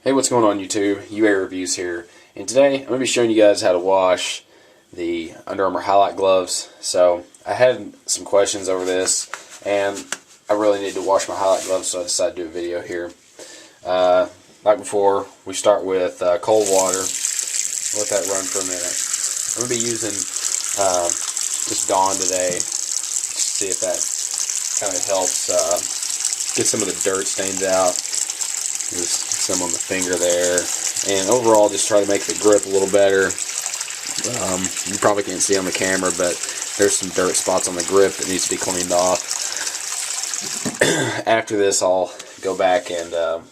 Hey, what's going on YouTube? UA Reviews here, and today I'm going to be showing you guys how to wash the Under Armour Highlight gloves. So I had some questions over this, and I really need to wash my Highlight gloves, so I decided to do a video here. Like before, we start with cold water. Let that run for a minute. I'm going to be using this Dawn today, just see if that kind of helps get some of the dirt stains out. There's some on the finger there, and overall just try to make the grip a little better. You probably can't see on the camera, but there's some dirt spots on the grip that needs to be cleaned off. After this, I'll go back and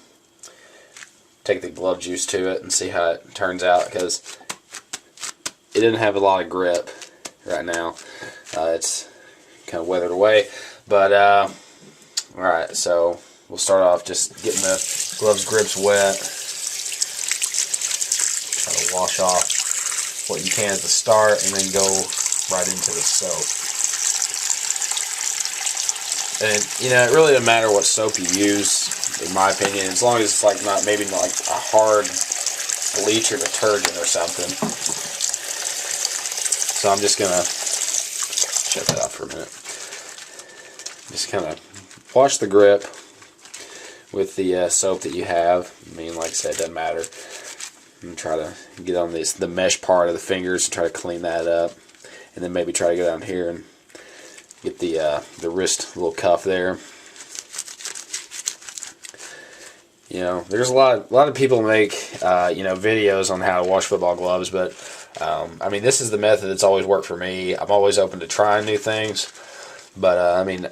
take the glove juice to it and see how it turns out, because it didn't have a lot of grip right now. It's kind of weathered away, but alright, so we'll start off just getting the gloves grips wet. Try to wash off what you can at the start and then go right into the soap. And you know, it really doesn't matter what soap you use, in my opinion, as long as it's like not maybe like a hard bleach or detergent or something. So I'm just gonna shut that off for a minute. Just kind of wash the grip with the soap that you have. I mean, like I said, it doesn't matter. And try to get on the mesh part of the fingers and try to clean that up, and then maybe try to go down here and get the wrist little cuff there. You know, there's a lot of people make you know, videos on how to wash football gloves, but I mean, this is the method that's always worked for me. I'm always open to trying new things, but I mean,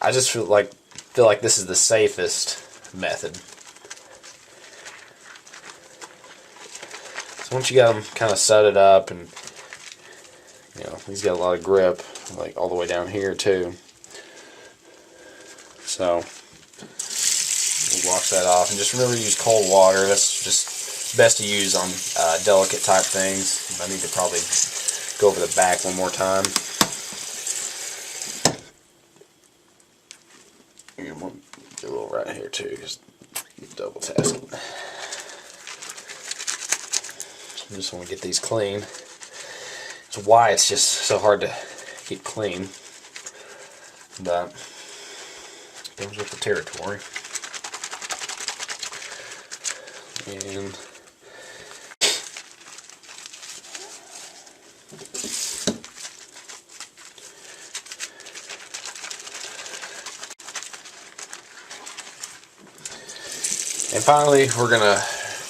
I just feel like this is the safest method. So once you got them kind of sudded up, and you know, he's got a lot of grip, like all the way down here too. So we'll wash that off, and just remember to use cold water. That's just best to use on delicate type things. I need to probably go over the back one more time. And we'll do a little right here too, just double task it. I just want to get these clean. It's why it's just so hard to keep clean, but it goes with the territory. And finally, we're gonna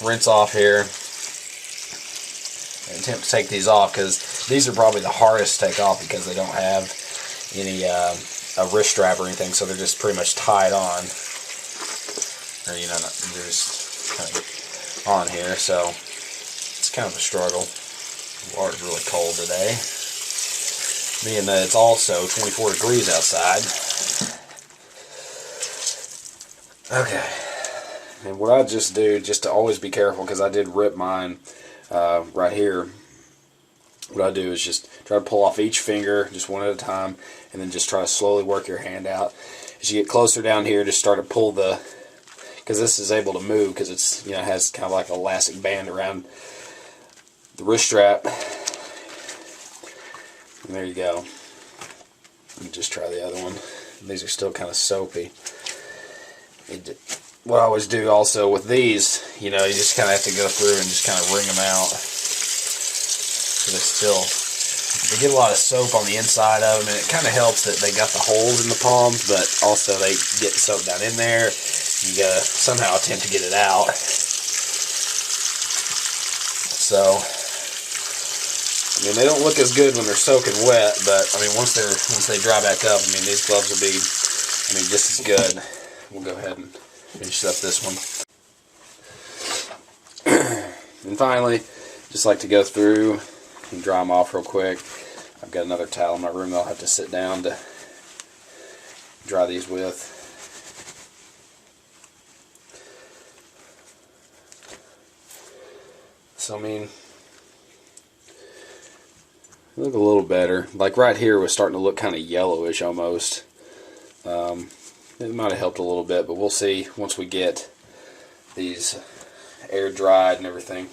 rinse off here and attempt to take these off, because these are probably the hardest to take off because they don't have any a wrist strap or anything, so they're just pretty much tied on, or you know, they're just kind of on here. So it's kind of a struggle. The water's really cold today, being that it's also 24 degrees outside. Okay. And what I just do, just to always be careful, because I did rip mine right here, what I do is just try to pull off each finger, just one at a time, and then just try to slowly work your hand out. As you get closer down here, just start to pull the, because this is able to move, because it's, you know, it has kind of like an elastic band around the wrist strap. And there you go. And just try the other one. These are still kind of soapy. What I always do also with these, you know, you just kind of have to go through and just kind of wring them out. So they get a lot of soap on the inside of them, and it kind of helps that they got the holes in the palms, but also they get soap down in there. You gotta somehow attempt to get it out. So, I mean, they don't look as good when they're soaking wet, but I mean, once they dry back up, I mean, these gloves will be, I mean, just as good. We'll go ahead and finish up this one. And finally, just like to go through and dry them off real quick. I've got another towel in my room that I'll have to sit down to dry these with. So I mean, they look a little better. Like right here was starting to look kind of yellowish almost. It might have helped a little bit, but we'll see once we get these air dried and everything.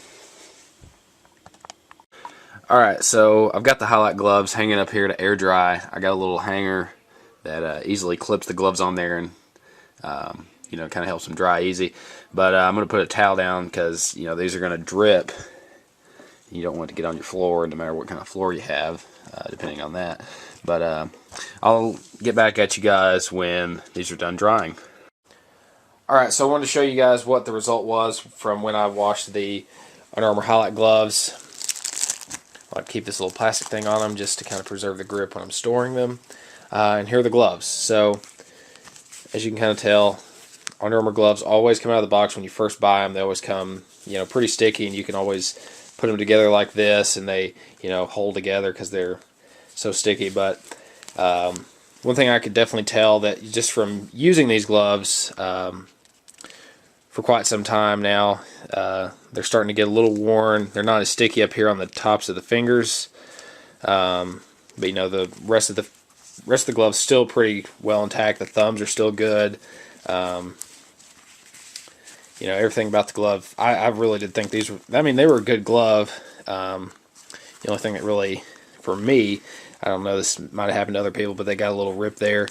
Alright, so I've got the Highlight gloves hanging up here to air dry. I got a little hanger that easily clips the gloves on there and you know, kind of helps them dry easy. But I'm going to put a towel down because, you know, these are going to drip. You don't want it to get on your floor, no matter what kind of floor you have, depending on that. But I'll get back at you guys when these are done drying. Alright, so I wanted to show you guys what the result was from when I washed the Under Armour Highlight gloves. I like to keep this little plastic thing on them just to kind of preserve the grip when I'm storing them. And here are the gloves. So, as you can kind of tell, Under Armour gloves always come out of the box when you first buy them. They always come, you know, pretty sticky, and you can always put them together like this, and they, you know, hold together because they're so sticky. But one thing I could definitely tell that just from using these gloves for quite some time now, they're starting to get a little worn. They're not as sticky up here on the tops of the fingers, but you know, the rest of the gloves still pretty well intact. The thumbs are still good. You know, everything about the glove, I really did think these were, I mean, they were a good glove. The only thing that really, for me, I don't know, this might have happened to other people, but they got a little rip there.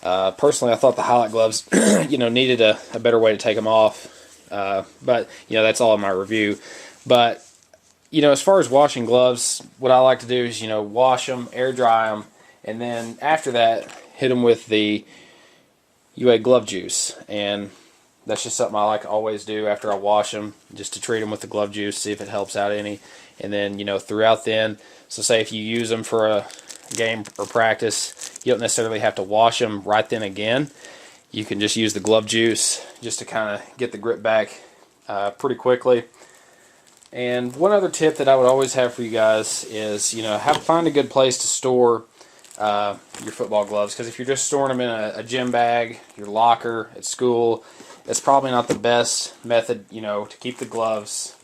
Personally, I thought the Highlight gloves, you know, needed a better way to take them off. But, you know, that's all in my review. But, you know, as far as washing gloves, what I like to do is, you know, wash them, air dry them, and then after that, hit them with the UA glove juice. And that's just something I like to always do after I wash them, just to treat them with the glove juice, see if it helps out any. And then, you know, throughout then, so say if you use them for a game or practice, you don't necessarily have to wash them right then again. You can just use the glove juice just to kind of get the grip back pretty quickly. And one other tip that I would always have for you guys is, you know, find a good place to store your football gloves, because if you're just storing them in a gym bag, your locker at school, it's probably not the best method, you know, to keep the gloves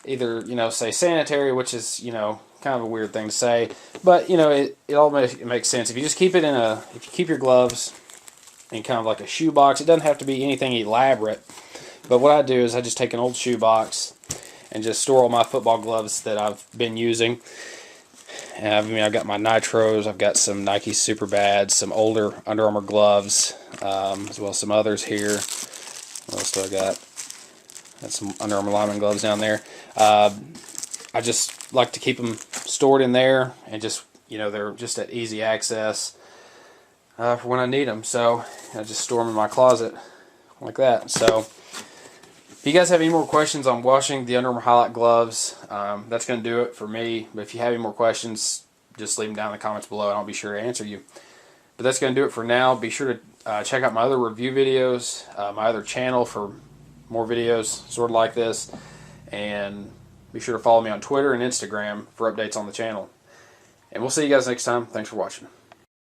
either, you know, say sanitary, which is, you know, kind of a weird thing to say, but, you know, it all makes sense. If you just keep it if you keep your gloves in kind of like a shoe box, it doesn't have to be anything elaborate, but what I do is I just take an old shoe box and just store all my football gloves that I've been using. And I mean, I've got my Nitros, I've got some Nike Super Bads, some older Under Armour gloves, as well as some others here. What else do I got? Got some Under Armour lineman gloves down there. I just like to keep them stored in there, and just, you know, they're just at easy access for when I need them. So I just store them in my closet like that. So if you guys have any more questions on washing the Under Armour Highlight gloves, that's going to do it for me. But if you have any more questions, just leave them down in the comments below, and I'll be sure to answer you. But that's going to do it for now. Be sure to check out my other review videos, my other channel for more videos sort of like this, and be sure to follow me on Twitter and Instagram for updates on the channel. And we'll see you guys next time. Thanks for watching.